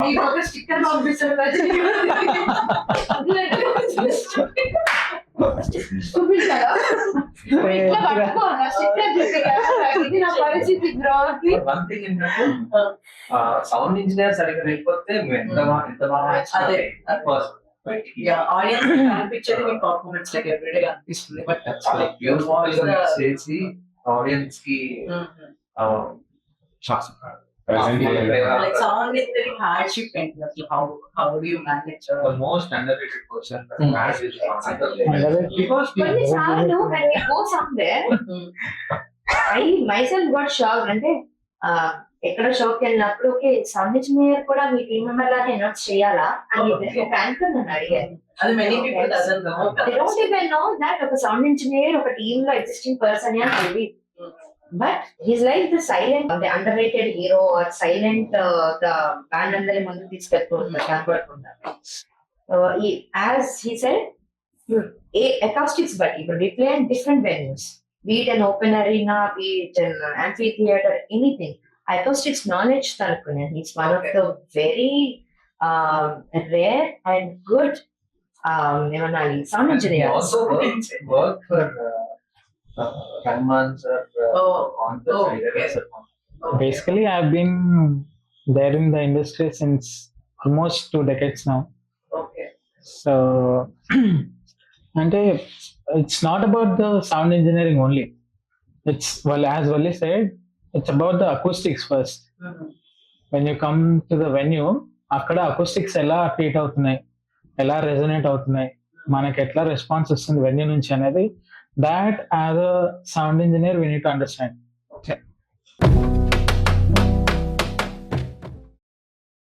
నీకు ఒక స్టిక్కర్ పంపిస్తాను చూపించారా ఇట్లా పట్టుకోవాలా స్టిక్కర్ ఇది నా పరిస్థితి బ్రో. వన్ థింగ్ ఏంటంటే సౌండ్ ఇంజనీర్ సరిగ్గా లేకపోతే ఎంత బాగా ఆడియన్స్ కనిపించేది మీ పర్ఫార్మెన్స్ లైక్ ఎవ్రీడే కనిపిస్తుంది. బట్ ప్యూర్ వాయిస్ చేసి ఆడియన్స్ కి like sound is very hardship and how do you manage the most underrated person is because కొన్నిసార్లు when we go somewhere I myself got shocked అంటే ఎక్కడ shock వెళ్ళినప్పుడు okay sound engineer కూడా మీ team member లాగా announce చేయాలా అని ఒక anchor నన్ను అడిగారు. అది many people doesn't know. They don't even know that ఒక సౌండ్ ఇంజనీర్ ఒక టీమ్ లో ఎగ్జిస్టింగ్ పర్సన్ అని తెలియదు. But he's like the silent the under rated hero or silent the band అందరి ముందు తీసుకెళ్తుంటారు కనపడకుండా. యాజ్ హీ సెడ్ acoustics బట్టి ఇప్పుడు we play in different venues, be it an open arena, be it an amphitheater, anything. Acoustics knowledge తనకునే. He's one of the very rare and good ఏమన్నాలి sound engineers. also work for Rahman sir on the side. basically I've been there in the industry since almost 2 decades now. Okay. So అంటే it's not about the sound engineering only. It's as Valli said, it's about the acoustics first. When you come to the venue, అక్కడ acoustics ఎలా treat అవుతున్నాయి, ఎలా resonate అవుతున్నాయి, మనకి ఎట్లా response వస్తుంది venue నుంచి అనేది, that as a sound engineer we need to understand.